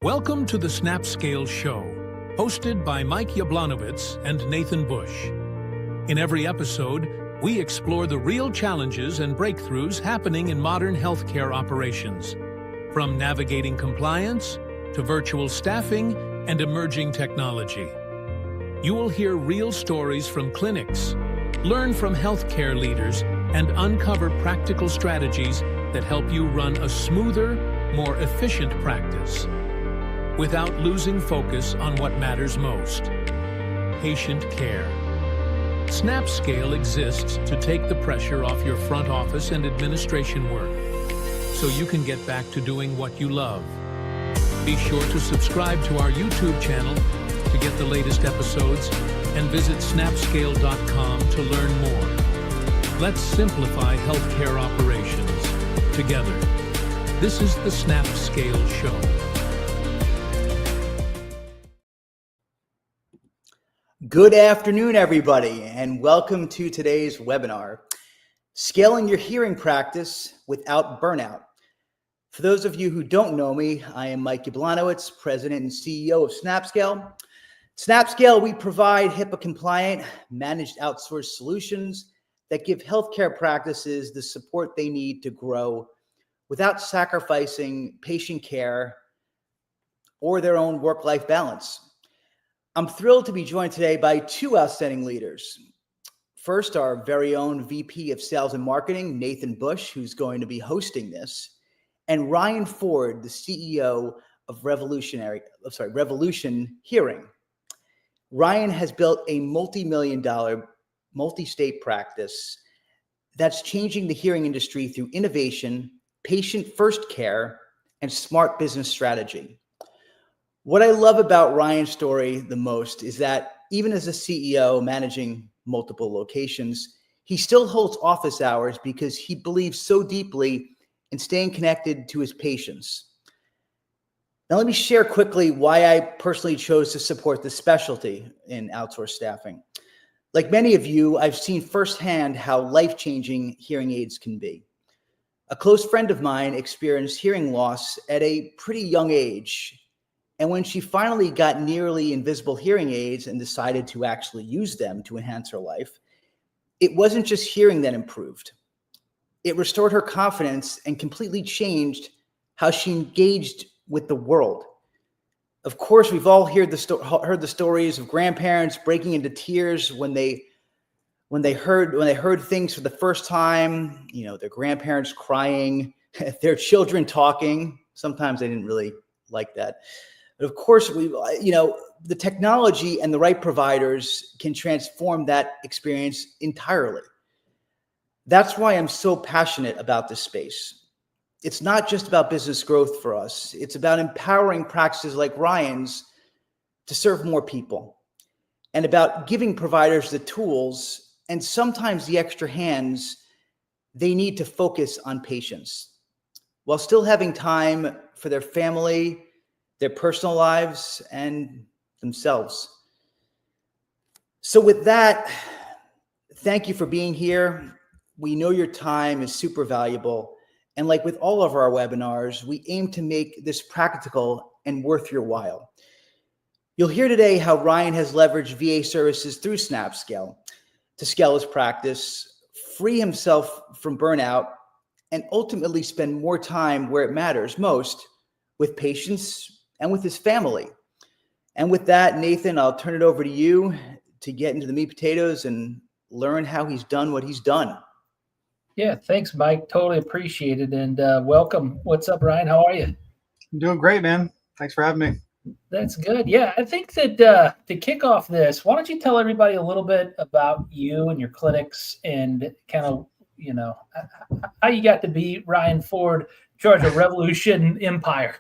Welcome to the Snapscale Show, hosted by Mike Yablonowitz and Nathan Bush. In every episode, we explore the real challenges and breakthroughs happening in modern healthcare operations, from navigating compliance to virtual staffing and emerging technology. You will hear real stories from clinics, learn from healthcare leaders, and uncover practical strategies that help you run a smoother, more efficient practice, without losing focus on what matters most: patient care. Snapscale exists to take the pressure off your front office and administration work, so you can get back to doing what you love. Be sure to subscribe to our YouTube channel to get the latest episodes, and visit snapscale.com to learn more. Let's simplify healthcare operations together. This is the Snapscale Show. Good afternoon, everybody, and welcome to today's webinar, Scaling Your Hearing Practice Without Burnout. For those of you who don't know me, I am Mike Yablonowitz, President and CEO of Snapscale. Snapscale, we provide HIPAA-compliant, managed outsourced solutions that give healthcare practices the support they need to grow without sacrificing patient care or their own work-life balance. I'm thrilled to be joined today by two outstanding leaders. First, our very own VP of Sales and Marketing, Nathan Bush, who's going to be hosting this, and Ryan Ford, the CEO of Revolution Hearing. Ryan has built a multi-million-dollar, multi-state practice that's changing the hearing industry through innovation, patient-first care, and smart business strategy. What I love about Ryan's story the most is that even as a CEO managing multiple locations, he still holds office hours because he believes so deeply in staying connected to his patients. Now, let me share quickly why I personally chose to support this specialty in outsourced staffing. Like many of you, I've seen firsthand how life-changing hearing aids can be. A close friend of mine experienced hearing loss at a pretty young age. And when she finally got nearly invisible hearing aids and decided to actually use them to enhance her life, it wasn't just hearing that improved. It restored her confidence and completely changed how she engaged with the world. Of course, we've all heard the stories of grandparents breaking into tears when they heard things for the first time. You know, their grandparents crying, their children talking. Sometimes they didn't really like that. But of course, the technology and the right providers can transform that experience entirely. That's why I'm so passionate about this space. It's not just about business growth for us. It's about empowering practices like Ryan's to serve more people, and about giving providers the tools and sometimes the extra hands they need to focus on patients while still having time for their family, their personal lives, and themselves. So with that, thank you for being here. We know your time is super valuable. And like with all of our webinars, we aim to make this practical and worth your while. You'll hear today how Ryan has leveraged VA services through Snapscale to scale his practice, free himself from burnout, and ultimately spend more time where it matters most, with patients and with his family. And with that, Nathan, I'll turn it over to you to get into the meat potatoes and learn how he's done what he's done. Yeah, thanks, Mike. Totally appreciate it. And welcome. What's up, Ryan? How are you? I'm doing great, man. Thanks for having me. That's good. Yeah, I think that to kick off this, why don't you tell everybody a little bit about you and your clinics and kind of, how you got to be Ryan Ford, in charge of Revolution Empire.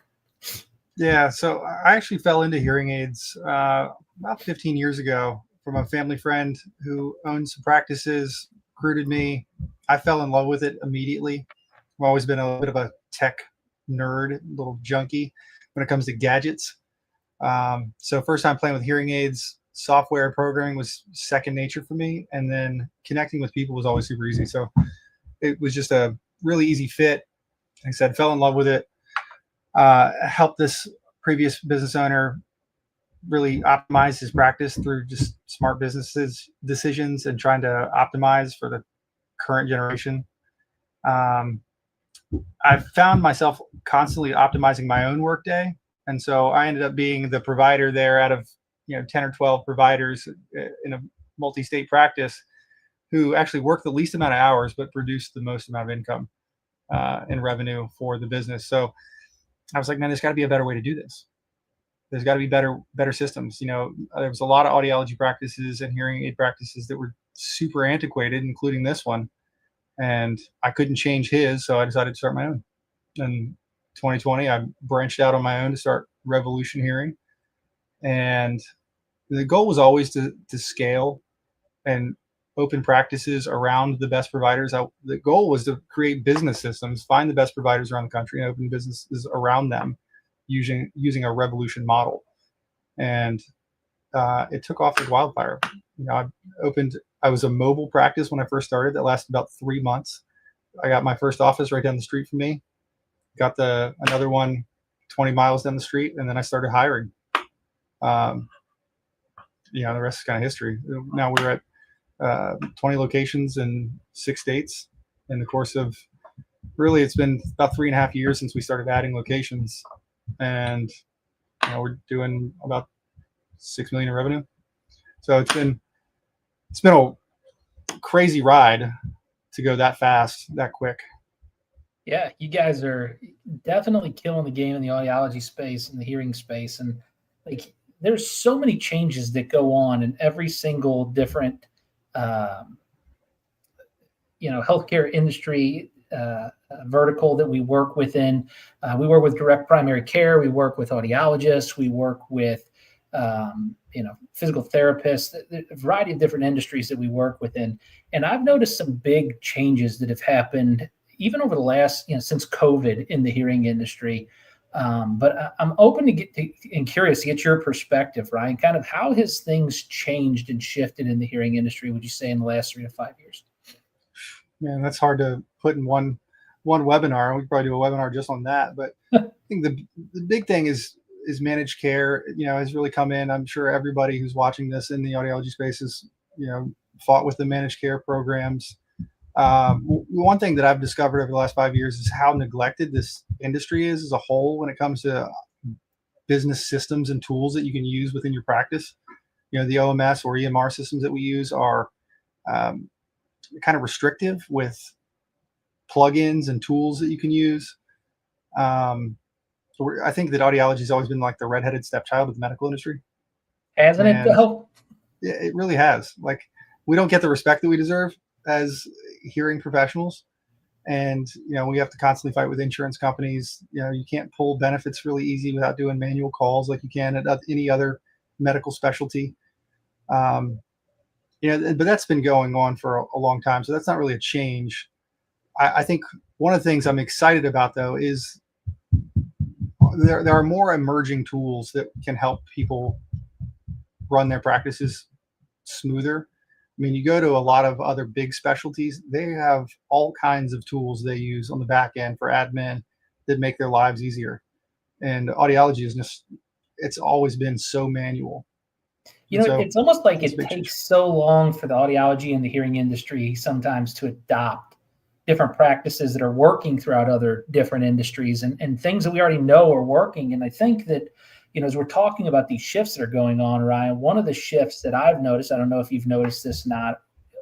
Yeah, so I actually fell into hearing aids about 15 years ago from a family friend who owned some practices, recruited me. I fell in love with it immediately. I've always been a little bit of a tech nerd, little junkie when it comes to gadgets. So first time playing with hearing aids, software and programming was second nature for me. And then connecting with people was always super easy. So it was just a really easy fit. Like I said, fell in love with it. Helped this previous business owner really optimized his practice through just smart businesses decisions and trying to optimize for the current generation. I've found myself constantly optimizing my own workday, and so I ended up being the provider there out of 10 or 12 providers in a multi-state practice who actually worked the least amount of hours but produced the most amount of income and revenue for the business. So I was like, man, there's got to be a better way to do this. There's got to be better systems. There was a lot of audiology practices and hearing aid practices that were super antiquated, including this one. And I couldn't change his, so I decided to start my own. In 2020, I branched out on my own to start Revolution Hearing. And the goal was always to scale and open practices around the best providers. The goal was to create business systems, find the best providers around the country, and open businesses around them using a Revolution model. And it took off like wildfire. I was a mobile practice when I first started. That lasted about 3 months. I got my first office right down the street from me. Got another one 20 miles down the street, and then I started hiring. The rest is kind of history. Now we're at 20 locations in 6 states. In the course of, really, it's been about 3.5 years since we started adding locations, and we're doing about $6 million in revenue. So it's been a crazy ride to go that fast, that quick. Yeah, you guys are definitely killing the game in the audiology space and the hearing space. And like, there's so many changes that go on in every single different, healthcare industry vertical that we work within. We work with direct primary care. We work with audiologists. We work with physical therapists, a variety of different industries that we work within. And I've noticed some big changes that have happened even over the last, since COVID in the hearing industry. But I'm open and curious to get your perspective, Ryan, kind of how has things changed and shifted in the hearing industry, would you say, in the last 3 to 5 years? Man, that's hard to put in one webinar. We could probably do a webinar just on that. But I think the big thing is managed care, has really come in. I'm sure everybody who's watching this in the audiology space has, fought with the managed care programs. One thing that I've discovered over the last 5 years is how neglected this industry is as a whole when it comes to business systems and tools that you can use within your practice. The OMS or EMR systems that we use are kind of restrictive with plugins and tools that you can use. I think that audiology has always been like the redheaded stepchild of the medical industry. Hasn't it though? Yeah, it really has. Like, we don't get the respect that we deserve as hearing professionals. And, we have to constantly fight with insurance companies. You can't pull benefits really easy without doing manual calls like you can at any other medical specialty. But that's been going on for a long time. So that's not really a change. I think one of the things I'm excited about, though, is there are more emerging tools that can help people run their practices smoother. I mean, you go to a lot of other big specialties, they have all kinds of tools they use on the back end for admin that make their lives easier. And audiology is it's always been so manual. It's almost like it takes so long for the audiology and the hearing industry sometimes to adopt different practices that are working throughout other different industries and things that we already know are working. And I think that, as we're talking about these shifts that are going on, Ryan, one of the shifts that I've noticed, I don't know if you've noticed this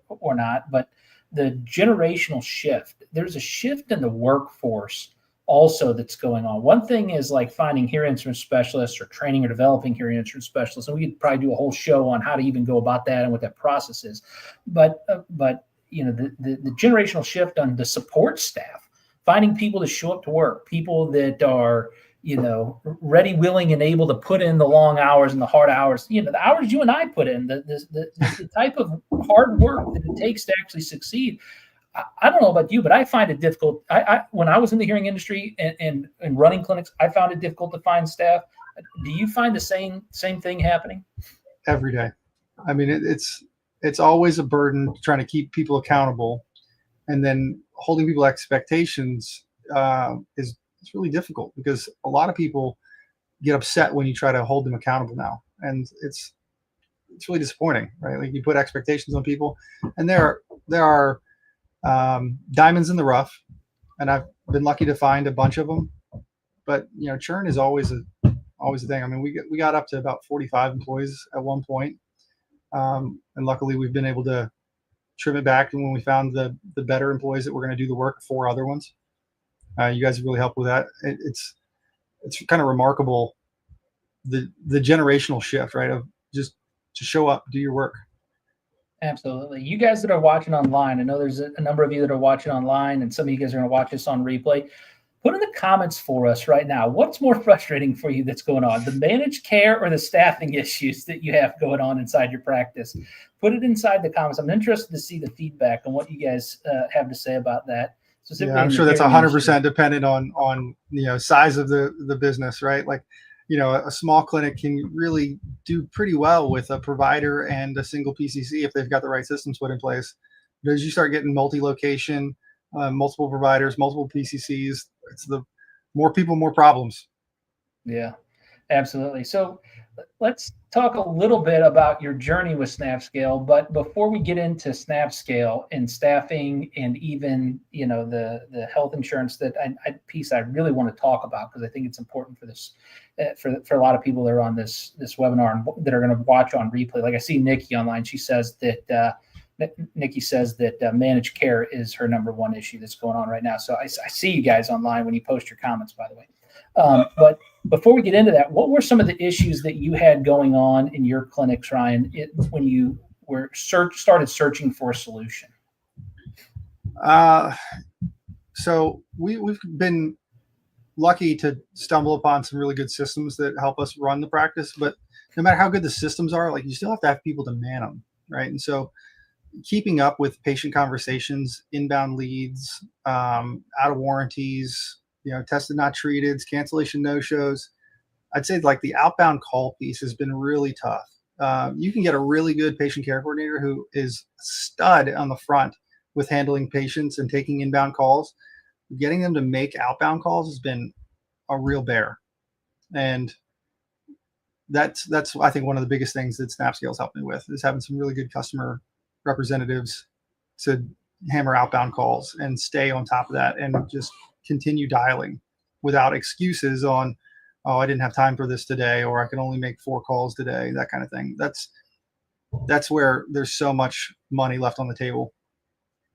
or not, but the generational shift, there's a shift in the workforce also that's going on. One thing is like finding hearing instrument specialists or training or developing hearing instrument specialists. And we could probably do a whole show on how to even go about that and what that process is. But the generational shift on the support staff, finding people to show up to work, people that are, ready, willing, and able to put in the long hours and the hard hours, the hours you and I put in, the type of hard work that it takes to actually succeed. I don't know about you, but I find it difficult. When I was in the hearing industry and running clinics, I found it difficult to find staff. Do you find the same thing happening? Every day. I mean, it's always a burden trying to keep people accountable, and then holding people expectations is really difficult because a lot of people get upset when you try to hold them accountable now. And it's really disappointing, right? Like you put expectations on people, and there are diamonds in the rough, and I've been lucky to find a bunch of them. But churn is always a thing. I mean, we got up to about 45 employees at one point, and luckily we've been able to trim it back. And when we found the better employees that were going to do the work, 4 other ones, you guys have really helped with that. It's kind of remarkable, the generational shift, right? Of just to show up, do your work. Absolutely. You guys that are watching online, I know there's a number of you that are watching online, and some of you guys are going to watch this on replay. Put in the comments for us right now, what's more frustrating for you that's going on, the managed care or the staffing issues that you have going on inside your practice? Put it inside the comments. I'm interested to see the feedback on what you guys have to say about that. Yeah, I'm sure that's 100% dependent on size of the business, right? Like, a small clinic can really do pretty well with a provider and a single PCC if they've got the right systems put in place. But as you start getting multi-location, multiple providers, multiple PCCs, it's the more people, more problems. Yeah, absolutely. So let's talk a little bit about your journey with Snapscale. But before we get into Snapscale and staffing and even, the health insurance piece I really want to talk about, because I think it's important for this, for a lot of people that are on this webinar and that are going to watch on replay. Like I see Nikki online. She says that Nikki says that managed care is her number one issue that's going on right now. So I see you guys online when you post your comments, by the way. But before we get into that, what were some of the issues that you had going on in your clinics, Ryan, when you started searching for a solution? So we've been lucky to stumble upon some really good systems that help us run the practice. But no matter how good the systems are, like, you still have to have people to man them, right? And so keeping up with patient conversations, inbound leads, out of warranties, tested not treated, cancellation no-shows. I'd say like the outbound call piece has been really tough. You can get a really good patient care coordinator who is stud on the front with handling patients and taking inbound calls. Getting them to make outbound calls has been a real bear. And that's I think one of the biggest things that Snapscale's helped me with, is having some really good customer representatives to hammer outbound calls and stay on top of that and just continue dialing without excuses on, oh, I didn't have time for this today, or I can only make 4 calls today, that kind of thing. That's where there's so much money left on the table.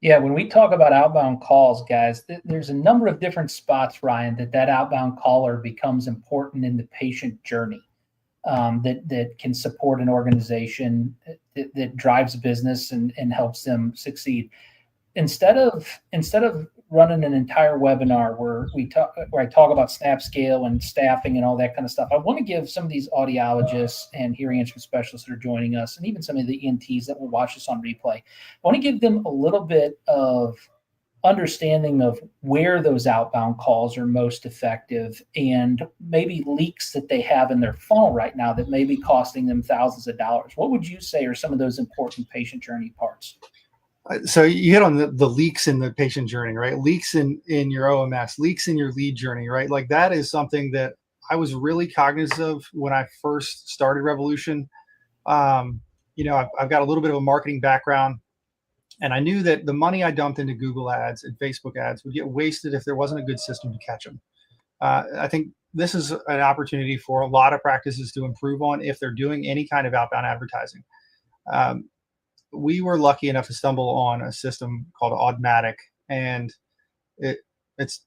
Yeah, when we talk about outbound calls, guys, there's a number of different spots, Ryan, that outbound caller becomes important in the patient journey, that can support an organization, that drives business and helps them succeed. Instead of running an entire webinar where I talk about Snapscale and staffing and all that kind of stuff, I want to give some of these audiologists and hearing instrument specialists that are joining us, and even some of the ENTs that will watch this on replay, I want to give them a little bit of understanding of where those outbound calls are most effective, and maybe leaks that they have in their funnel right now that may be costing them thousands of dollars. What would you say are some of those important patient journey parts? So you hit on the leaks in the patient journey, right? Leaks in your OMS, leaks in your lead journey, right? Like, that is something that I was really cognizant of when I first started Revolution. I've got a little bit of a marketing background, and I knew that the money I dumped into Google ads and Facebook ads would get wasted if there wasn't a good system to catch them. I think this is an opportunity for a lot of practices to improve on if they're doing any kind of outbound advertising. We were lucky enough to stumble on a system called Automatik, and it's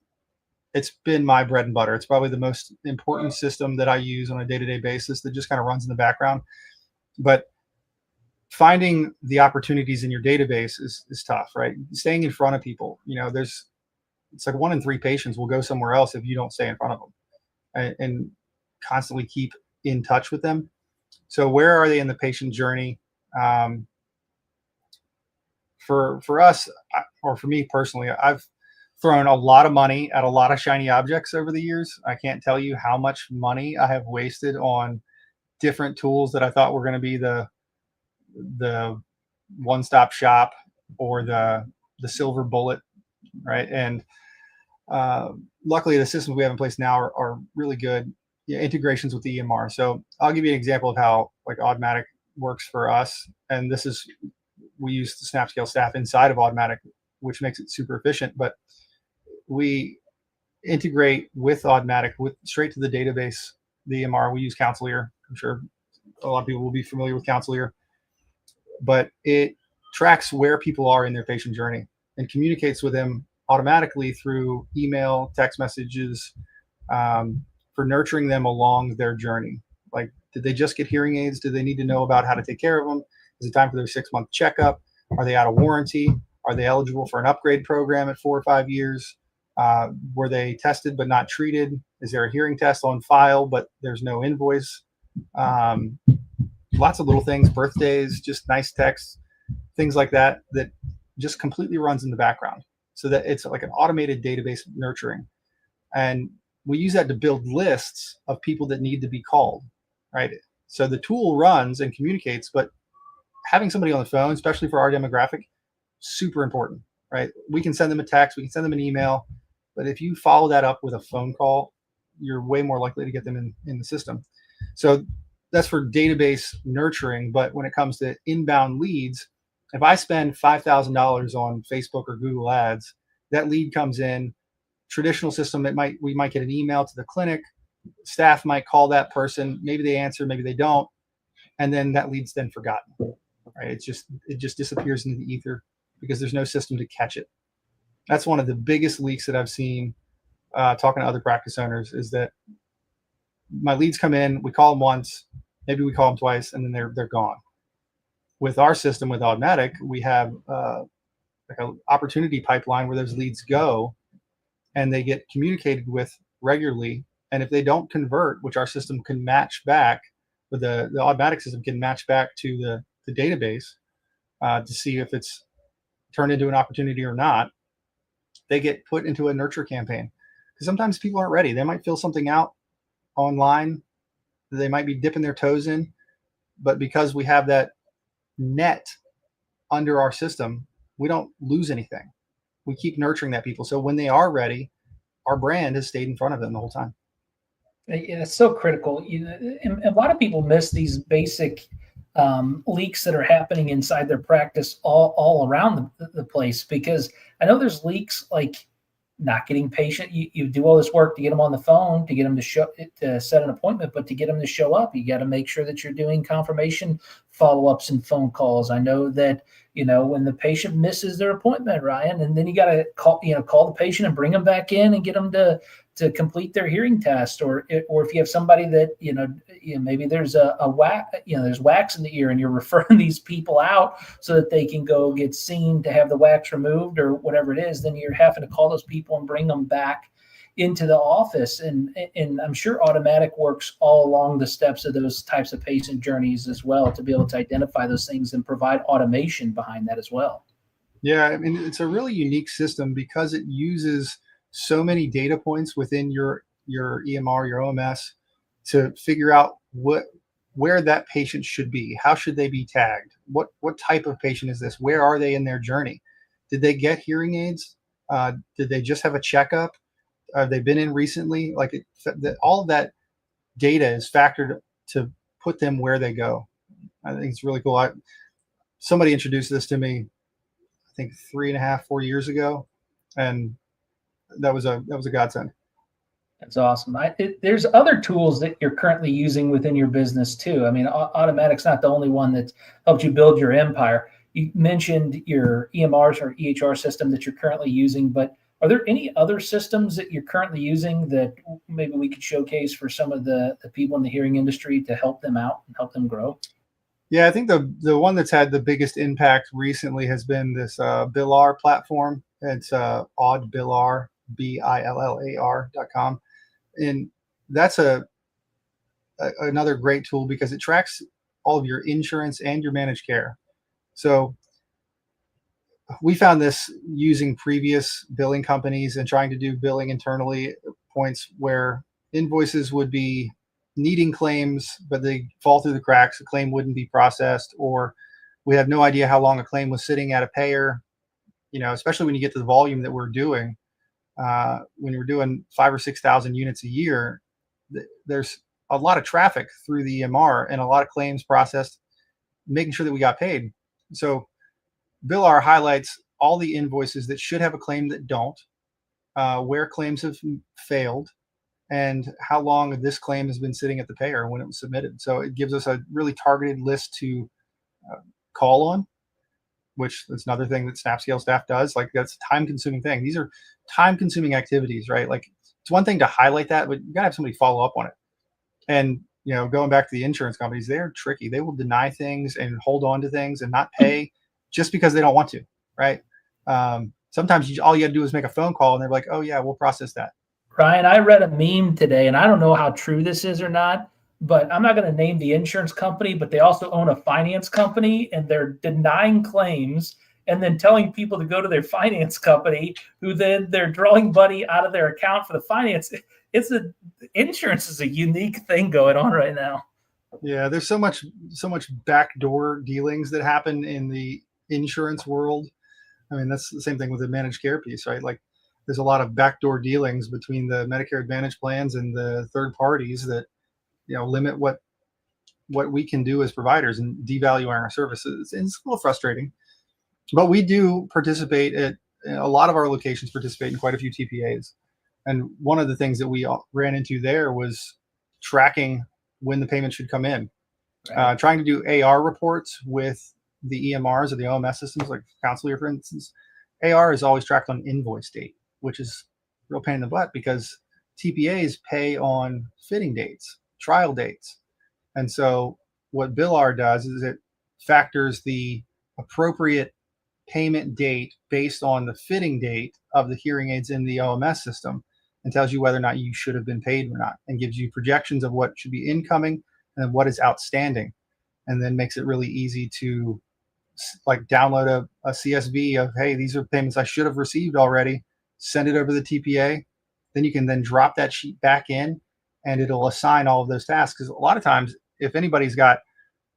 been my bread and butter. It's probably the most important system that I use on a day-to-day basis that just kind of runs in the background. But finding the opportunities in your database is tough, right? Staying in front of people, it's like 1 in 3 patients will go somewhere else if you don't stay in front of them and constantly keep in touch with them. So where are they in the patient journey? For us, or for me personally, I've thrown a lot of money at a lot of shiny objects over the years. I can't tell you how much money I have wasted on different tools that I thought were going to be the one-stop shop or the silver bullet, right? And luckily, the systems we have in place now are really good. integrations with the EMR. So I'll give you an example of how like Automatic works for us. And this is, we use the Snapscale staff inside of Automatic, which makes it super efficient. But we integrate with Automatic with straight to the database, the EMR. We use Counselor. I'm sure a lot of people will be familiar with Counselor, but it tracks where people are in their patient journey and communicates with them automatically through email, text messages, for nurturing them along their journey. Like, did they just get hearing aids? Do they need to know about how to take care of them? Is it time for their 6-month checkup? Are they out of warranty? Are they eligible for an upgrade program at 4 or 5 years? Were they tested but not treated? Is there a hearing test on file but there's no invoice? Lots of little things, birthdays, just nice texts, things like that, that just completely runs in the background, so that it's like an automated database nurturing. And we use that to build lists of people that need to be called, right? So the tool runs and communicates, but having somebody on the phone, especially for our demographic, super important, right? We can send them a text, we can send them an email, but if you follow that up with a phone call, you're way more likely to get them in the system. So that's for database nurturing. But when it comes to inbound leads, if I spend $5,000 on Facebook or Google ads, that lead comes in. Traditional system, we might get an email to the clinic, staff might call that person, maybe they answer, maybe they don't, and then that lead's then forgotten, right? It just disappears into the ether because there's no system to catch it. That's one of the biggest leaks that I've seen talking to other practice owners, is that my leads come in, we call them once, maybe we call them twice, and then they're gone. With our system, with Automatic, we have like an opportunity pipeline where those leads go and they get communicated with regularly. And if they don't convert, which our system can match back, with the Automatic system can match back to the database to see if it's turned into an opportunity or not, they get put into a nurture campaign. Because sometimes people aren't ready. They might fill something out online, they might be dipping their toes in, but because we have that net under our system, we don't lose anything. We keep nurturing that people. So when they are ready, our brand has stayed in front of them the whole time. It's so critical. And a lot of people miss these basic leaks that are happening inside their practice all around the place, because I know there's leaks like not getting patient. You do all this work to get them on the phone, to get them to set an appointment, but to get them to show up, you got to make sure that you're doing confirmation follow-ups and phone calls. I know that, when the patient misses their appointment, Ryan, and then you got to call the patient and bring them back in and get them to complete their hearing test, or if you have somebody that, maybe there's a wax, there's wax in the ear, and you're referring these people out so that they can go get seen to have the wax removed or whatever it is, then you're having to call those people and bring them back into the office. And I'm sure Automatic works all along the steps of those types of patient journeys as well, to be able to identify those things and provide automation behind that as well. Yeah, I mean, it's a really unique system because it uses so many data points within your EMR, your OMS, to figure out where that patient should be. How should they be tagged? What type of patient is this? Where are they in their journey? Did they get hearing aids? Did they just have a checkup? Have they been in recently? All of that data is factored to put them where they go. I think it's really cool. Somebody introduced this to me, I think 3.5, 4 years ago, and that was a godsend. That's awesome. There's other tools that you're currently using within your business too. I mean, Automatic's not the only one that's helped you build your empire. You mentioned your EMRs or EHR system that you're currently using, but are there any other systems that you're currently using that maybe we could showcase for some of the people in the hearing industry to help them out and help them grow? Yeah, I think the one that's had the biggest impact recently has been this Billar platform. It's Billar, BILLAR.com. And that's another great tool because it tracks all of your insurance and your managed care. So we found this using previous billing companies and trying to do billing internally, points where invoices would be needing claims, but they fall through the cracks. A claim wouldn't be processed, or we have no idea how long a claim was sitting at a payer, especially when you get to the volume that we're doing. When you're doing 5,000 or 6,000 units a year, there's a lot of traffic through the EMR and a lot of claims processed, making sure that we got paid. So Billar highlights all the invoices that should have a claim that don't, where claims have failed, and how long this claim has been sitting at the payer when it was submitted. So it gives us a really targeted list to call on, which is another thing that Snapscale staff does. Like, that's a time-consuming thing. These are time-consuming activities, right? Like, it's one thing to highlight that, but you gotta have somebody follow up on it. And going back to the insurance companies, they're tricky. They will deny things and hold on to things and not pay just because they don't want to, right? Sometimes all you got to do is make a phone call and they're like, oh yeah, we'll process that. Ryan, I read a meme today, and I don't know how true this is or not, but I'm not going to name the insurance company, but they also own a finance company, and they're denying claims and then telling people to go to their finance company, who then they're drawing money out of their account for the finance. Insurance is a unique thing going on right now. Yeah, there's so much backdoor dealings that happen in the insurance world. I mean, that's the same thing with the managed care piece, right? Like, there's a lot of backdoor dealings between the Medicare Advantage plans and the third parties that, limit what we can do as providers and devalue our services. And it's a little frustrating, but we do participate at a lot of our locations, participate in quite a few TPAs. And one of the things that we ran into there was tracking when the payment should come in, right. Trying to do AR reports with the EMRs or the OMS systems, like Counselor, for instance. AR is always tracked on invoice date, which is a real pain in the butt because TPAs pay on fitting dates, trial dates. And so what Billar does is it factors the appropriate payment date based on the fitting date of the hearing aids in the OMS system and tells you whether or not you should have been paid or not, and gives you projections of what should be incoming and what is outstanding, and then makes it really easy to like download a CSV of, hey, these are payments I should have received already, send it over to the TPA. Then you can then drop that sheet back in and it'll assign all of those tasks. Because a lot of times, if anybody's got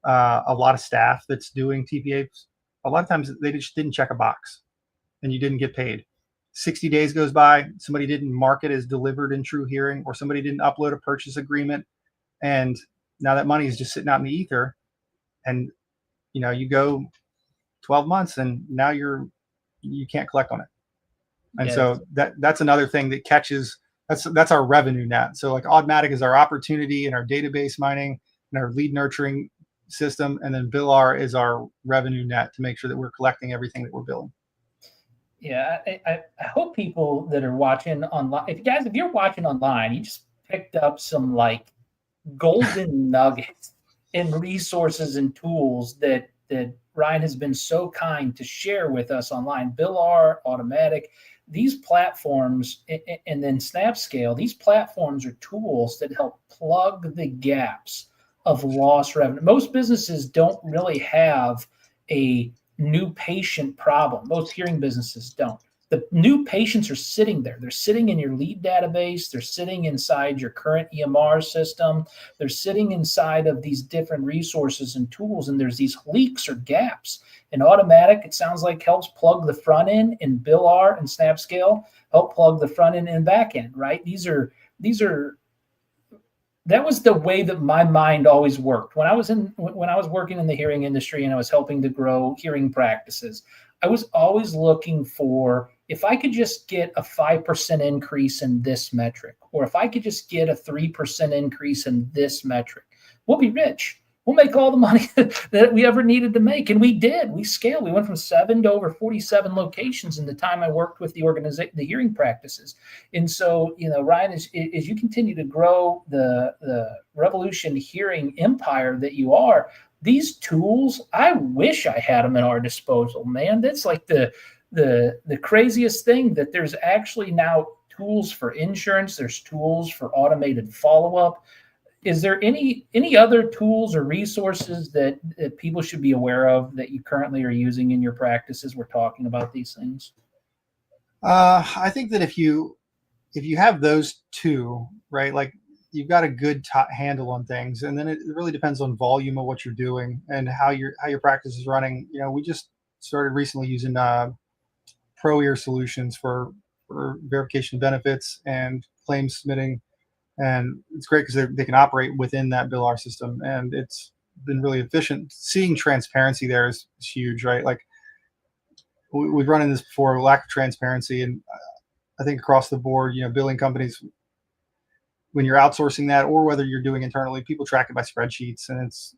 a lot of staff that's doing TPAs, a lot of times they just didn't check a box and you didn't get paid. 60 days goes by, somebody didn't mark it as delivered in True Hearing, or somebody didn't upload a purchase agreement. And now that money is just sitting out in the ether, and you go 12 months and now you can't collect on it. And so that's another thing that catches, that's our revenue net. So like Automatik is our opportunity and our database mining and our lead nurturing system. And then Billar is our revenue net to make sure that we're collecting everything that we're billing. Yeah, I hope people that are watching online, if you're watching online, you just picked up some like golden nuggets and resources and tools that Ryan has been so kind to share with us online. Billar, Automatik, these platforms, and then Snapscale, these platforms are tools that help plug the gaps of lost revenue. Most businesses don't really have a new patient problem. Most hearing businesses don't. The new patients are sitting there. They're sitting in your lead database. They're sitting inside your current EMR system. They're sitting inside of these different resources and tools, and there's these leaks or gaps. And Automatik, it sounds like, helps plug the front end, and Billar and Snapscale help plug the front end and back end, right? That was the way that my mind always worked. When I was working in the hearing industry and I was helping to grow hearing practices, I was always looking for, if I could just get a 5% increase in this metric, or if I could just get a 3% increase in this metric, we'll be rich. We'll make all the money that we ever needed to make. And we did. We scaled. We went from 7 to over 47 locations in the time I worked with the hearing practices. And so, Ryan, as you continue to grow the Revolution Hearing empire that you are, these tools, I wish I had them at our disposal, man. That's like the craziest thing, that there's actually now tools for insurance. There's tools for automated follow-up. Is there any other tools or resources that people should be aware of that you currently are using in your practices? We're talking about these things. I think that if you have those two, right, like you've got a good handle on things, and then it really depends on volume of what you're doing and how your practice is running. We just started recently using ProEar solutions for verification of benefits and claims submitting. And it's great because they can operate within that Billar system, and it's been really efficient. Seeing transparency there is huge, right? Like we've run into this before, lack of transparency, and I think across the board, billing companies, when you're outsourcing that or whether you're doing internally, people track it by spreadsheets, and it's,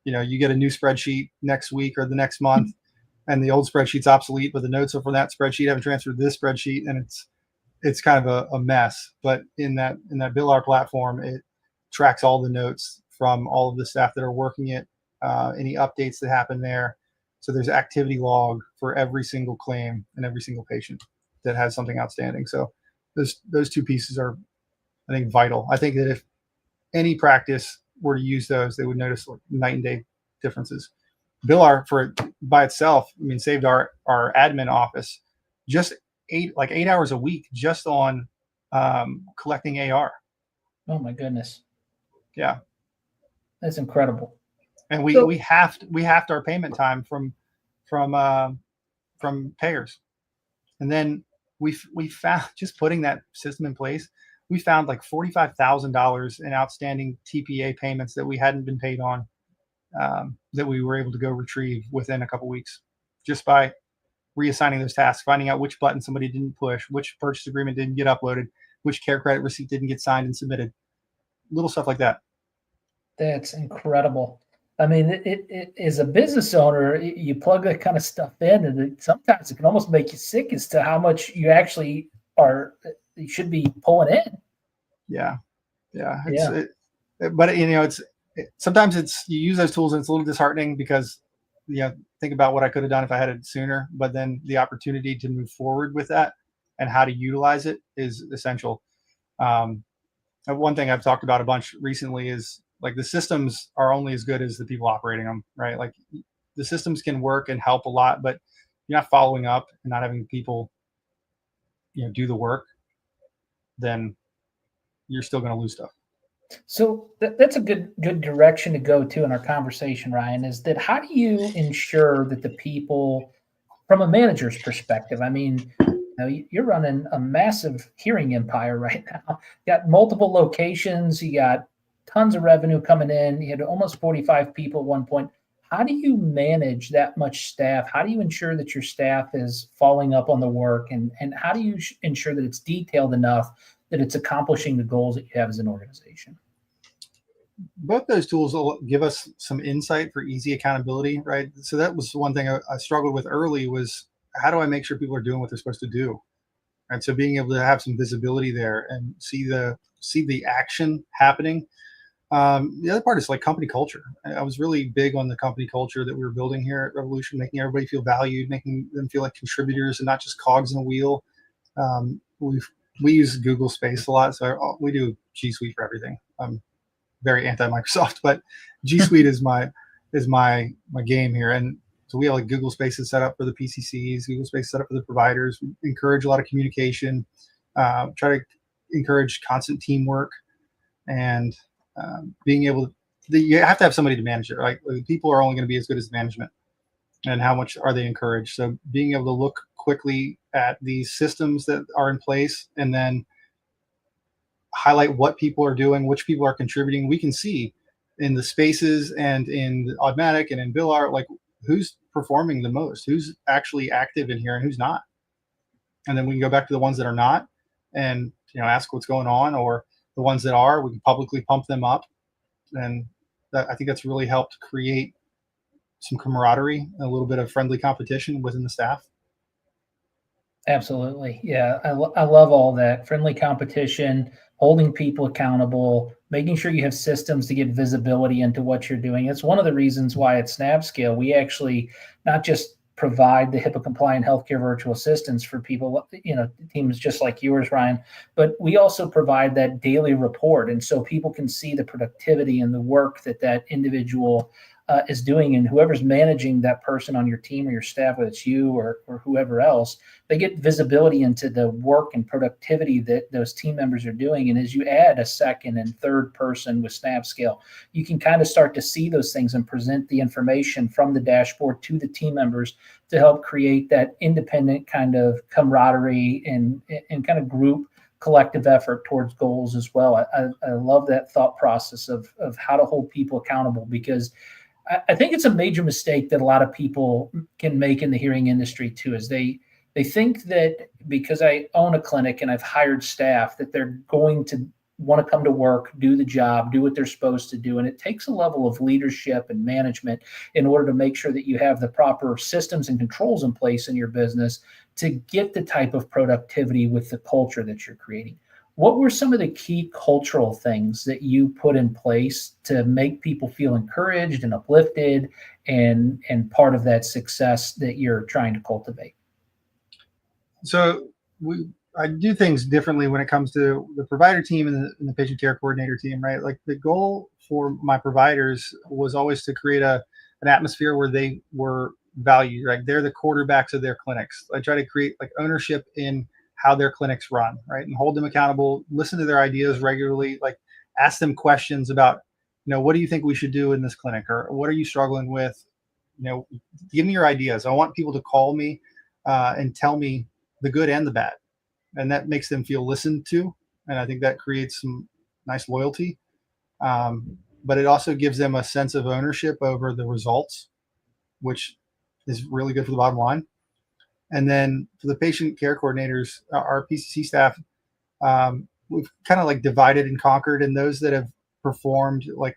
you get a new spreadsheet next week or the next month, and the old spreadsheet's obsolete, but the notes from that spreadsheet haven't transferred to this spreadsheet, and it's kind of a mess. But in that Billar platform, it tracks all the notes from all of the staff that are working it, any updates that happen there. So there's activity log for every single claim and every single patient that has something outstanding. So those two pieces are, I think, vital. I think that if any practice were to use those, they would notice night and day differences. Billar by itself, saved our admin office just 8 hours a week just on collecting AR. Oh my goodness. Yeah. That's incredible. And we halved our payment time from payers. And then we found, just putting that system in place, we found like $45,000 in outstanding TPA payments that we hadn't been paid on, that we were able to go retrieve within a couple weeks, just by reassigning those tasks, finding out which button somebody didn't push, which purchase agreement didn't get uploaded, which care credit receipt didn't get signed and submitted, little stuff like that. That's incredible. It as a business owner, you plug that kind of stuff in, and sometimes it can almost make you sick as to how much you actually you should be pulling in. Yeah. But sometimes you use those tools and it's a little disheartening because think about what I could have done if I had it sooner, but then the opportunity to move forward with that and how to utilize it is essential. One thing I've talked about a bunch recently is like the systems are only as good as the people operating them, right? Like the systems can work and help a lot, but you're not following up and not having people, do the work, then you're still going to lose stuff. So that's a good direction to go to in our conversation, Ryan, is that how do you ensure that the people, from a manager's perspective, you're running a massive hearing empire right now. You got multiple locations, you got tons of revenue coming in, you had almost 45 people at one point. How do you manage that much staff? How do you ensure that your staff is following up on the work? And how do you ensure that it's detailed enough that it's accomplishing the goals that you have as an organization? Both those tools will give us some insight for easy accountability, right? So that was one thing I struggled with early, was how do I make sure people are doing what they're supposed to do? And so being able to have some visibility there and see the action happening. The other part is like company culture. I was really big on the company culture that we were building here at Revolution, making everybody feel valued, making them feel like contributors and not just cogs in a wheel. We use Google Space a lot, so we do G Suite for everything. I'm very anti-Microsoft, but G Suite is my game here. And so we have like Google Spaces set up for the PCCs, Google Space set up for the providers. We encourage a lot of communication, try to encourage constant teamwork, and being able to, you have to have somebody to manage it, right? People are only going to be as good as management, and how much are they encouraged. So being able to look quickly at these systems that are in place and then highlight what people are doing, which people are contributing. We can see in the spaces and in Automatik and in Billar, like who's performing the most, who's actually active in here and who's not. And then we can go back to the ones that are not and ask what's going on, or the ones that are, we can publicly pump them up. And I think that's really helped create some camaraderie, a little bit of friendly competition within the staff. Absolutely. Yeah. I love all that. Friendly competition, holding people accountable, making sure you have systems to get visibility into what you're doing. It's one of the reasons why at Snapscale, we actually not just provide the HIPAA compliant healthcare virtual assistants for people, teams just like yours, Ryan, but we also provide that daily report. And so people can see the productivity and the work that individual is doing, and whoever's managing that person on your team or your staff, whether it's you or whoever else, they get visibility into the work and productivity that those team members are doing. And as you add a second and third person with Snapscale, you can kind of start to see those things and present the information from the dashboard to the team members to help create that independent kind of camaraderie and kind of group collective effort towards goals as well. I love that thought process of how to hold people accountable, because I think it's a major mistake that a lot of people can make in the hearing industry too, is they think that because I own a clinic and I've hired staff that they're going to want to come to work, do the job, do what they're supposed to do. And it takes a level of leadership and management in order to make sure that you have the proper systems and controls in place in your business to get the type of productivity with the culture that you're creating. What were some of the key cultural things that you put in place to make people feel encouraged and uplifted and part of that success that you're trying to cultivate? So I do things differently when it comes to the provider team and the patient care coordinator team, right? Like the goal for my providers was always to create an atmosphere where they were valued, right? They're the quarterbacks of their clinics. I try to create like ownership in how their clinics run, right? And hold them accountable, listen to their ideas regularly, like ask them questions about, what do you think we should do in this clinic? Or what are you struggling with? Give me your ideas. I want people to call me and tell me the good and the bad. And that makes them feel listened to. And I think that creates some nice loyalty. But it also gives them a sense of ownership over the results, which is really good for the bottom line. And then for the patient care coordinators, our PCC staff, we've kind of like divided and conquered. And those that have performed, like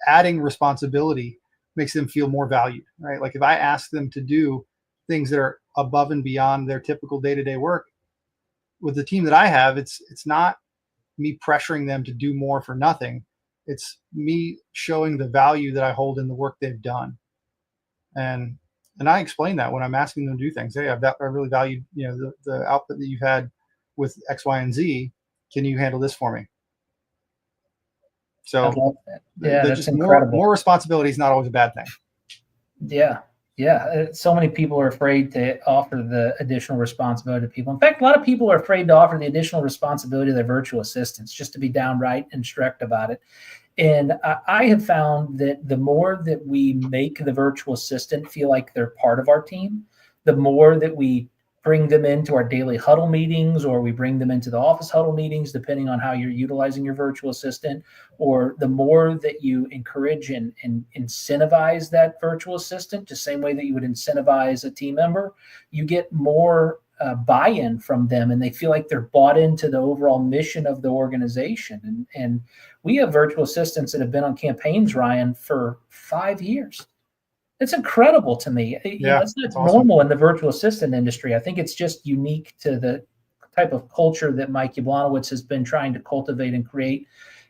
adding responsibility makes them feel more valued, right? Like if I ask them to do things that are above and beyond their typical day-to-day work, with the team that I have, it's not me pressuring them to do more for nothing. It's me showing the value that I hold in the work they've done. And I explain that when I'm asking them to do things. Hey, I really value, the output that you've had with X, Y, and Z. Can you handle this for me? So I love that. Yeah, that's just incredible. More responsibility is not always a bad thing. Yeah. So many people are afraid to offer the additional responsibility to people. In fact, a lot of people are afraid to offer the additional responsibility to their virtual assistants, just to be downright and strict about it. And I have found that the more that we make the virtual assistant feel like they're part of our team, the more that we bring them into our daily huddle meetings, or we bring them into the office huddle meetings, depending on how you're utilizing your virtual assistant, or the more that you encourage and incentivize that virtual assistant, the same way that you would incentivize a team member, you get more buy-in from them, and they feel like they're bought into the overall mission of the organization. And we have virtual assistants that have been on campaigns, Ryan, for 5 years. It's incredible to me. It's not normal awesome in the virtual assistant industry. I think it's just unique to the type of culture that Mike Yablonowitz has been trying to cultivate and create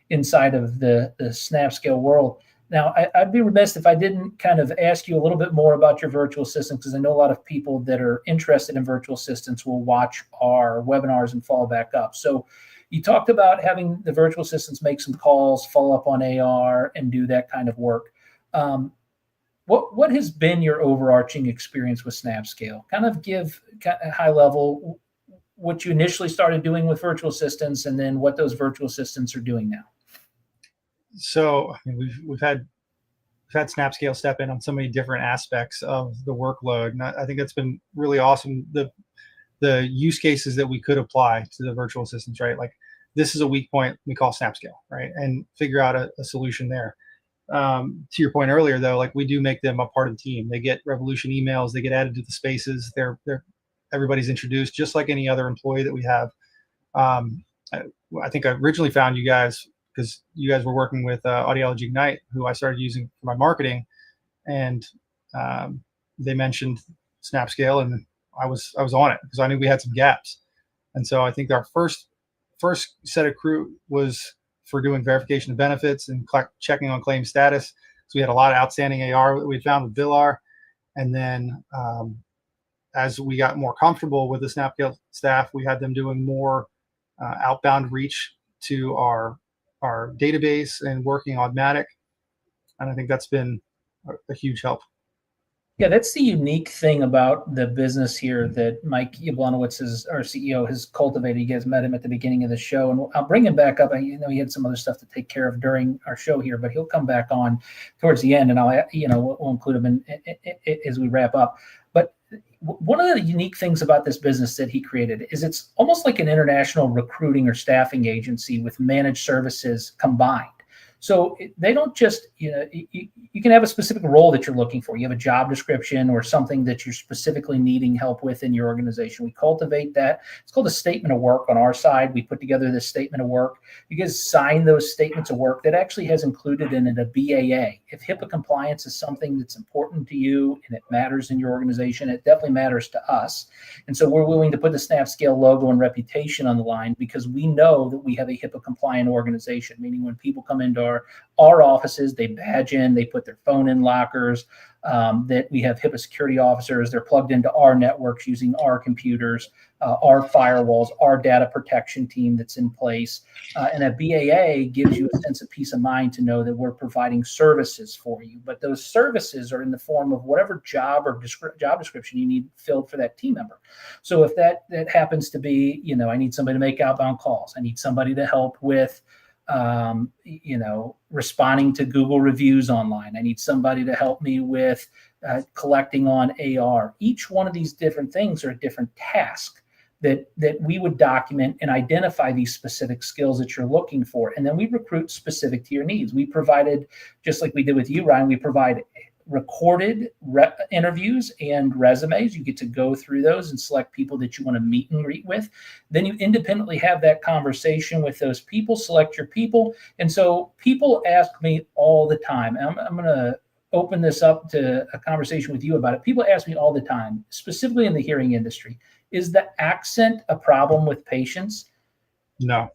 inside of the Snapscale world. Now, I'd be remiss if I didn't kind of ask you a little bit more about your virtual assistant, because I know a lot of people that are interested in virtual assistants will watch our webinars and follow back up. So you talked about having the virtual assistants make some calls, follow up on AR, and do that kind of work. What has been your overarching experience with Snapscale? Kind of give a high level what you initially started doing with virtual assistants, and then what those virtual assistants are doing now. So we've had Snapscale step in on so many different aspects of the workload, and I think that's been really awesome. The use cases that we could apply to the virtual assistants, right? Like this is a weak point we call Snapscale, right? And figure out a solution there. To your point earlier, though, like we do make them a part of the team. They get Revolution emails, they get added to the spaces. Everybody's introduced just like any other employee that we have. I think I originally found you guys because you guys were working with Audiology Ignite, who I started using for my marketing, and they mentioned Snapscale, and I was on it because I knew we had some gaps. And so I think our first set of crew was for doing verification of benefits and checking on claim status. So we had a lot of outstanding AR that we found with Billar. And then as we got more comfortable with the Snapscale staff, we had them doing more outbound reach to our database and working Automatik. And I think that's been a huge help. Yeah, that's the unique thing about the business here that Mike Yablonowitz, our CEO, has cultivated. You guys met him at the beginning of the show, and I'll bring him back up. He had some other stuff to take care of during our show here, but he'll come back on towards the end, and we'll include him in as we wrap up. But one of the unique things about this business that he created is it's almost like an international recruiting or staffing agency with managed services combined. So they don't just, you can have a specific role that you're looking for. You have a job description or something that you're specifically needing help with in your organization. We cultivate that. It's called a statement of work on our side. We put together this statement of work. You guys sign those statements of work that actually has included in it a BAA. If HIPAA compliance is something that's important to you and it matters in your organization, it definitely matters to us. And so we're willing to put the Snapscale logo and reputation on the line because we know that we have a HIPAA compliant organization, meaning when people come into our offices, they badge in, they put their phone in lockers, that we have HIPAA security officers. They're plugged into our networks using our computers, our firewalls, our data protection team that's in place. And a BAA gives you a sense of peace of mind to know that we're providing services for you. But those services are in the form of whatever job or job description you need filled for that team member. So if that happens to be, I need somebody to make outbound calls. I need somebody to help with responding to Google reviews online. I need somebody to help me with collecting on AR. Each one of these different things are a different task that we would document and identify these specific skills that you're looking for. And then we recruit specific to your needs. We provided, just like we did with you, Ryan, we provide recorded interviews and resumes. You get to go through those and select people that you want to meet and greet with. Then you independently have that conversation with those people, select your people. And so people ask me all the time, and I'm going to open this up to a conversation with you about it. People ask me all the time, specifically in the hearing industry, is the accent a problem with patients? No.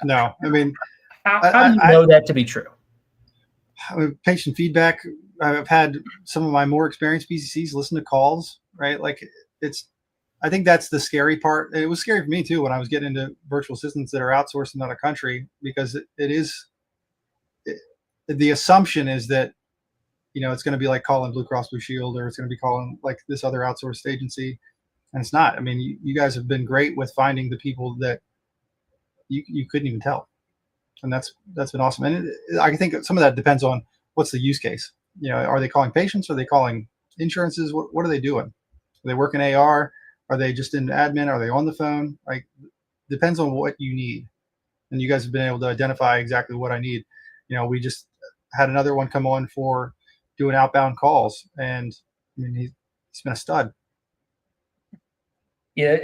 I mean, how do you know that to be true? Patient feedback. I've had some of my more experienced PCCs listen to calls, right? Like I think that's the scary part. It was scary for me too when I was getting into virtual assistants that are outsourced in another country, because the assumption is that, it's going to be like calling Blue Cross Blue Shield, or it's going to be calling like this other outsourced agency. And it's not. I mean, you guys have been great with finding the people that you couldn't even tell. And that's been awesome. And I think some of that depends on what's the use case. Are they calling patients? Are they calling insurances? What are they doing? Are they working AR? Are they just in admin? Are they on the phone? Like, depends on what you need. And you guys have been able to identify exactly what I need. We just had another one come on for doing outbound calls, and I mean, he's been a stud. Yeah,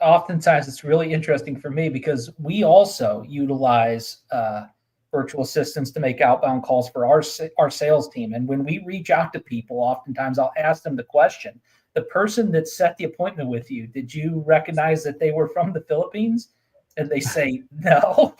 oftentimes it's really interesting for me because we also utilize virtual assistants to make outbound calls for our sales team. And when we reach out to people, oftentimes I'll ask them the question, the person that set the appointment with you, did you recognize that they were from the Philippines? And they say no.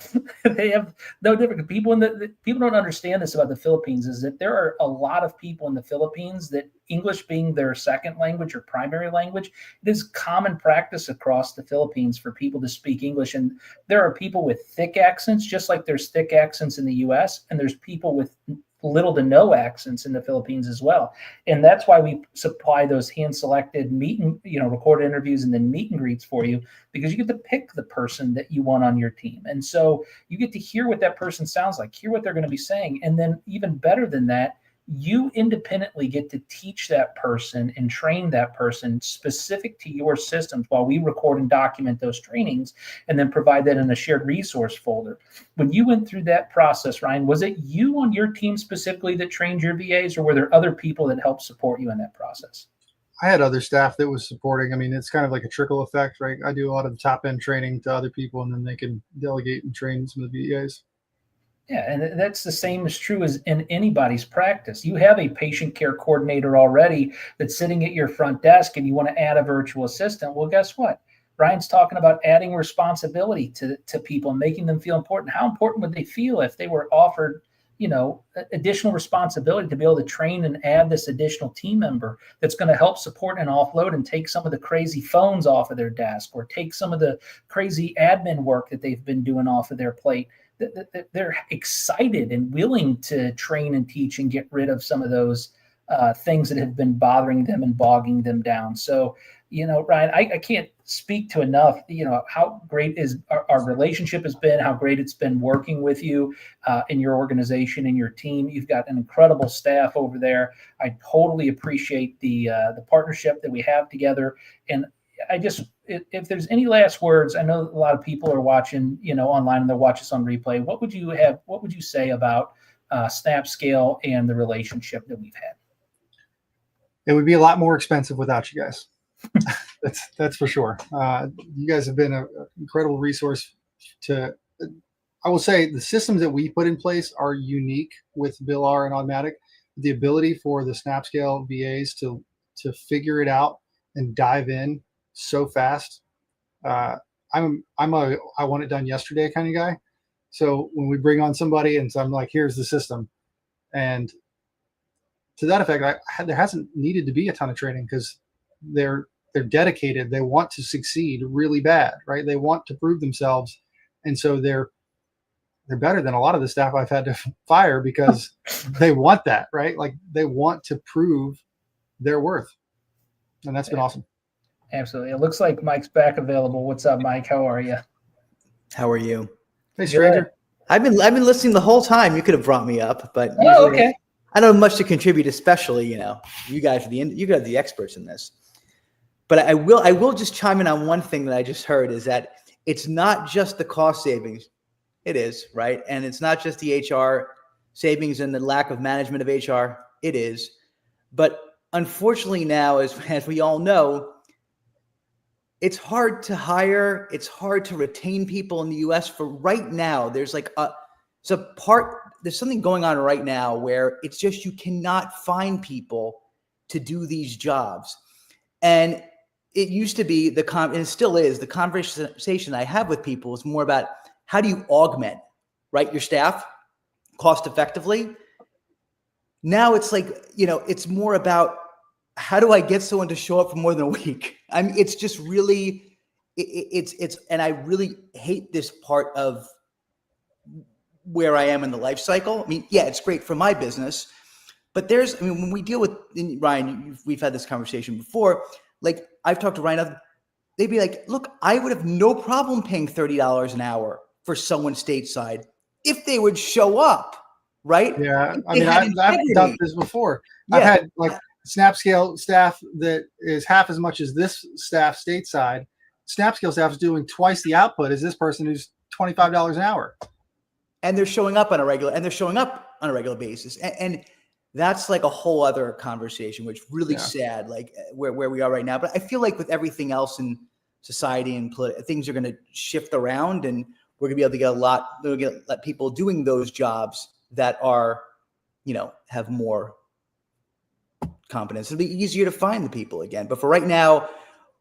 They have no different people. People don't understand this about the Philippines, is that there are a lot of people in the Philippines that English being their second language or primary language, it is common practice across the Philippines for people to speak English. And there are people with thick accents, just like there's thick accents in the US, and there's people with little to no accents in the Philippines as well. And that's why we supply those hand-selected recorded interviews and then meet and greets for you, because you get to pick the person that you want on your team. And so you get to hear what that person sounds like, hear what they're going to be saying. And then even better than that, you independently get to teach that person and train that person specific to your systems while we record and document those trainings and then provide that in a shared resource folder. When you went through that process, Ryan, was it you on your team specifically that trained your VAs, or were there other people that helped support you in that process? I had other staff that was supporting. I mean, it's kind of like a trickle effect, right? I do a lot of the top end training to other people, and then they can delegate and train some of the VAs. Yeah, and that's the same as true as in anybody's practice. You have a patient care coordinator already that's sitting at your front desk, and you want to add a virtual assistant. Well, guess what? Ryan's talking about adding responsibility to people and making them feel important. How important would they feel if they were offered, additional responsibility to be able to train and add this additional team member that's going to help support and offload and take some of the crazy phones off of their desk, or take some of the crazy admin work that they've been doing off of their plate? They're excited and willing to train and teach and get rid of some of those things that have been bothering them and bogging them down. So Ryan, I can't speak to enough, how great is our relationship has been, how great it's been working with you in your organization and your team. You've got an incredible staff over there. I totally appreciate the partnership that we have together. And if there's any last words, I know a lot of people are watching, online, and they'll watch us on replay. What would you say about Snapscale and the relationship that we've had? It would be a lot more expensive without you guys. That's for sure. You guys have been an incredible resource I will say the systems that we put in place are unique with Billar and Automatik. The ability for the Snapscale VAs to figure it out and dive in so fast. I'm a I want it done yesterday kind of guy. So when we bring on somebody and so I'm like, here's the system, and to that effect, there hasn't needed to be a ton of training because they're dedicated. They want to succeed really bad, right? They want to prove themselves, and so they're better than a lot of the staff I've had to fire because they want that, right? Like they want to prove their worth, and that's been awesome. Absolutely. It looks like Mike's back available. What's up, Mike? How are you? How are you? Hey, stranger. Good. I've been listening the whole time. You could have brought me up, but Okay. I don't have much to contribute, especially, you guys are the experts in this. But I will just chime in on one thing that I just heard is that it's not just the cost savings. It is, right? And it's not just the HR savings and the lack of management of HR. It is. But unfortunately now, as we all know, it's hard to hire. It's hard to retain people in the US for right now. There's there's something going on right now where it's just you cannot find people to do these jobs. And it used to be and it still is, the conversation I have with people is more about how do you augment, right, your staff cost effectively. Now it's like, it's more about how do I get someone to show up for more than a week? I mean, it's just really, and I really hate this part of where I am in the life cycle. I mean, yeah, it's great for my business, but when we deal with Ryan, we've had this conversation before. Like I've talked to Ryan, they'd be like, look, I would have no problem paying $30 an hour for someone stateside if they would show up, right? Yeah, I mean, I've done this before. Yeah. I've had like Snapscale staff that is half as much as this staff stateside. Snapscale staff is doing twice the output as this person who's $25 an hour. And they're showing up on a regular basis. And that's like a whole other conversation, which really sad, like where we are right now. But I feel like with everything else in society and things are going to shift around, and we're going to be able to get let people doing those jobs that are, have more competence. It'll be easier to find the people again. But for right now,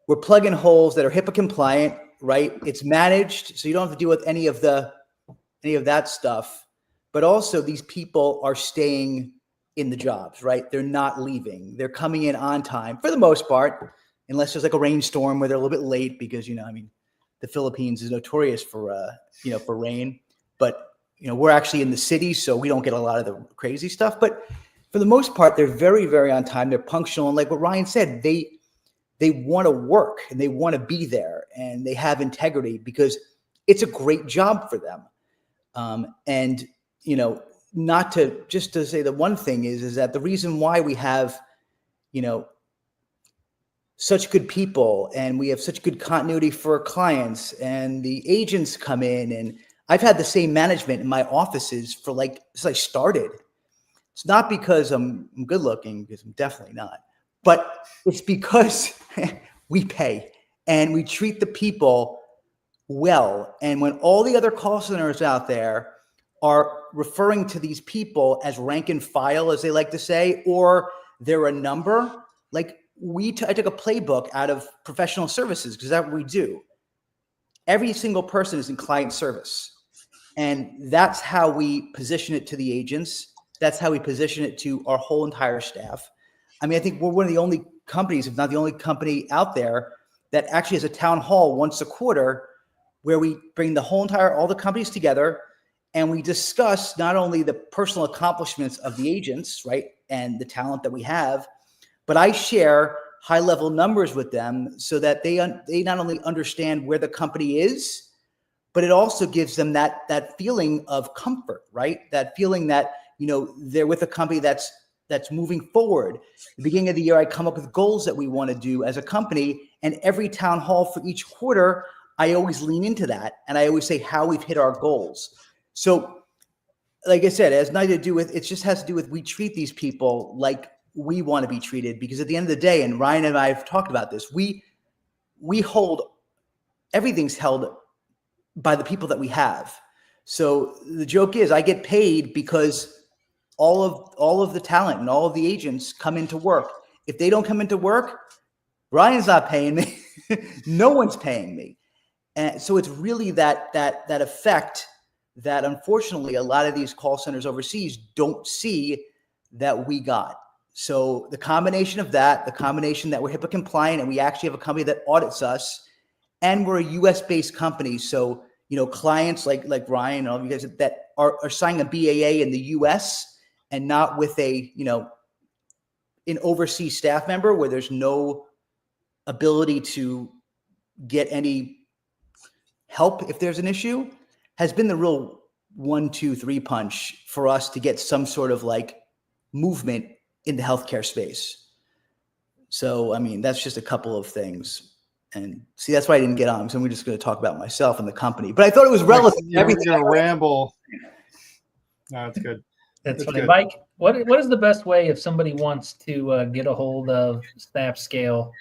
we're plugging holes that are HIPAA compliant, right? It's managed, so you don't have to deal with any of that stuff. But also these people are staying in the jobs, right? They're not leaving. They're coming in on time for the most part, unless there's like a rainstorm where they're a little bit late because, the Philippines is notorious for rain, but, we're actually in the city, so we don't get a lot of the crazy stuff. But for the most part, they're very, very on time. They're punctual. And like what Ryan said, they want to work and they want to be there and they have integrity because it's a great job for them. And, not to just to say the one thing is that the reason why we have, such good people and we have such good continuity for our clients and the agents come in, and I've had the same management in my offices for since I started. It's not because I'm good looking, because I'm definitely not, but it's because we pay and we treat the people well. And when all the other call centers out there are referring to these people as rank and file, as they like to say, or they're a number, like I took a playbook out of professional services because that's what we do. Every single person is in client service. And that's how we position it to the agents. That's how we position it to our whole entire staff. I mean, I think we're one of the only companies, if not the only company out there, that actually has a town hall once a quarter where we bring all the companies together and we discuss not only the personal accomplishments of the agents, right, and the talent that we have, but I share high level numbers with them so that they not only understand where the company is, but it also gives them that feeling of comfort, right? That feeling that, they're with a company that's moving forward. At the beginning of the year, I come up with goals that we want to do as a company, and every town hall for each quarter, I always lean into that. And I always say how we've hit our goals. So like I said, it has nothing to do with, it just has to do with, we treat these people like we want to be treated, because at the end of the day, and Ryan and I have talked about this, we hold, everything's held by the people that we have. So the joke is I get paid because all of the talent and all of the agents come into work. If they don't come into work, Ryan's not paying me. No one's paying me. And so it's really that effect that unfortunately a lot of these call centers overseas don't see that we got. So the combination of that, the combination that we're HIPAA compliant and we actually have a company that audits us, and we're a US based company. So, clients like Ryan and all of you guys that are signing a BAA in the US and not with an overseas staff member where there's no ability to get any help if there's an issue, has been the real 1, 2, 3 punch for us to get some sort of movement in the healthcare space. So, that's just a couple of things. And see, that's why I didn't get on, because I'm just going to talk about myself and the company. But I thought it was relevant. Everything going to ramble. No, that's good. That's funny. Good. Mike, what is the best way if somebody wants to get a hold of Snapscale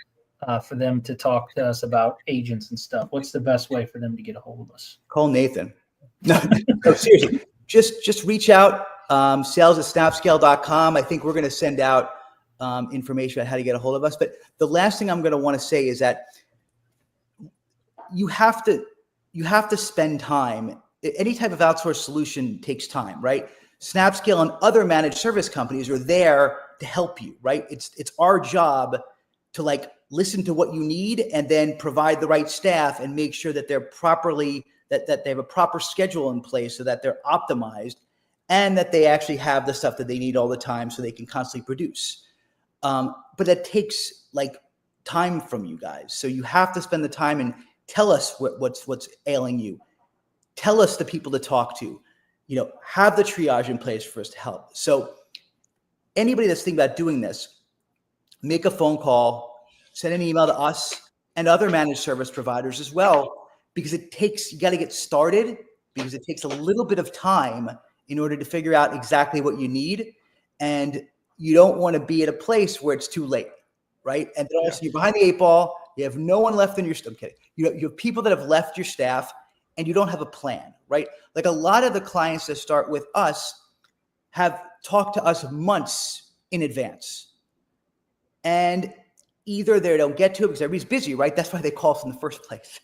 for them to talk to us about agents and stuff? What's the best way for them to get a hold of us? Call Nathan. No, seriously, just reach out. Sales@snapscale.com. I think we're going to send out information on how to get a hold of us. But the last thing I'm going to want to say is that you have to spend time. Any type of outsourced solution takes time, right? Snapscale and other managed service companies are there to help you, right? It's our job to listen to what you need and then provide the right staff and make sure that they're properly, that they have a proper schedule in place so that they're optimized and that they actually have the stuff that they need all the time so they can constantly produce. But that takes time from you guys. So you have to spend the time and tell us what's ailing you. Tell us the people to talk to. Have the triage in place for us to help. So anybody that's thinking about doing this, make a phone call, send an email to us and other managed service providers as well, because you got to get started, because it takes a little bit of time in order to figure out exactly what you need. And you don't want to be at a place where it's too late, right? And then also you're behind the 8 ball. You have no one left in your staff. I'm kidding. You have people that have left your staff and you don't have a plan, right? A lot of the clients that start with us have talked to us months in advance. And either they don't get to it because everybody's busy, right? That's why they call us in the first place.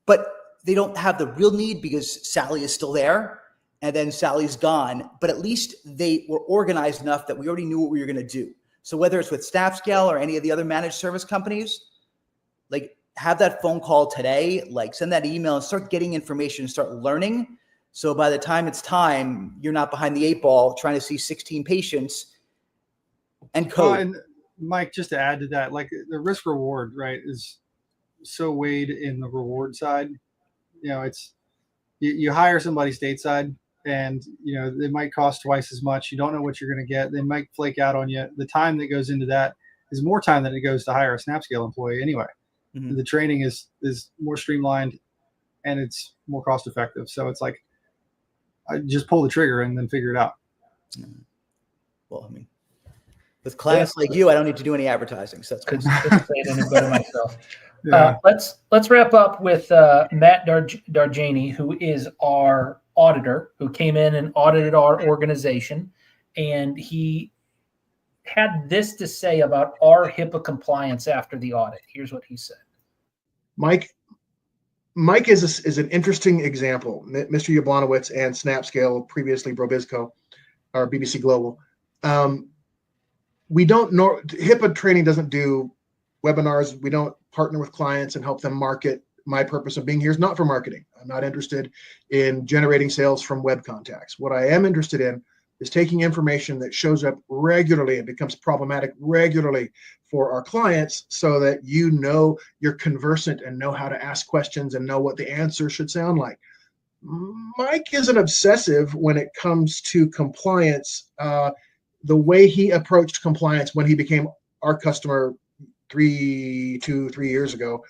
But they don't have the real need because Sally is still there and then Sally's gone. But at least they were organized enough that we already knew what we were going to do. So whether it's with Snapscale or any of the other managed service companies, have that phone call today, send that email and start getting information and start learning. So by the time it's time, you're not behind the 8 ball trying to see 16 patients and code. And Mike, just to add to that, the risk reward, right, is so weighed in the reward side. It's you hire somebody stateside and, they might cost twice as much. You don't know what you're going to get. They might flake out on you. The time that goes into that is more time than it goes to hire a Snapscale employee anyway. Mm-hmm. The training is more streamlined and it's more cost effective. So it's I just pull the trigger and then figure it out. Well, with clients like you, I don't need to do any advertising. So that's cool. Saying anybody myself. Yeah. Let's wrap up with Matt Darjani, who is our auditor, who came in and audited our organization, and he had this to say about our HIPAA compliance after the audit. Here's what he said. Mike is an interesting example. Mr. Yablonowitz and Snapscale, previously Brobisco, or BBC Global. We don't know, HIPAA training doesn't do webinars. We don't partner with clients and help them market. My purpose of being here is not for marketing. I'm not interested in generating sales from web contacts. What I am interested in is taking information that shows up regularly and becomes problematic regularly for our clients so that you know you're conversant and know how to ask questions and know what the answer should sound like. Mike is an obsessive when it comes to compliance. The way he approached compliance when he became our customer 3 years ago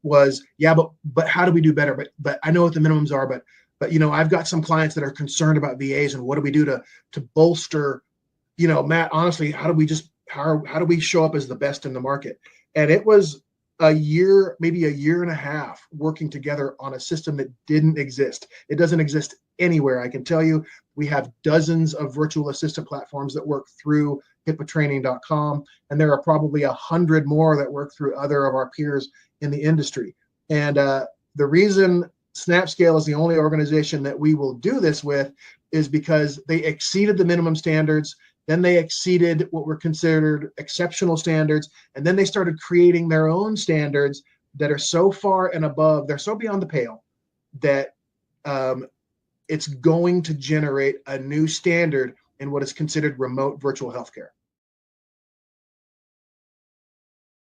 was, yeah, but how do we do better? But I know what the minimums are, but I've got some clients that are concerned about VAs, and what do we do to bolster, Matt, honestly, how do we show up as the best in the market? And it was a year, maybe a year and a half working together on a system that didn't exist. It doesn't exist anywhere. I can tell you, we have dozens of virtual assistant platforms that work through HIPAAtraining.com, and there are probably 100 more that work through other of our peers in the industry. And the reason Snapscale is the only organization that we will do this with is because they exceeded the minimum standards. Then they exceeded what were considered exceptional standards. And then they started creating their own standards that are so far and above, they're so beyond the pale that it's going to generate a new standard in what is considered remote virtual healthcare.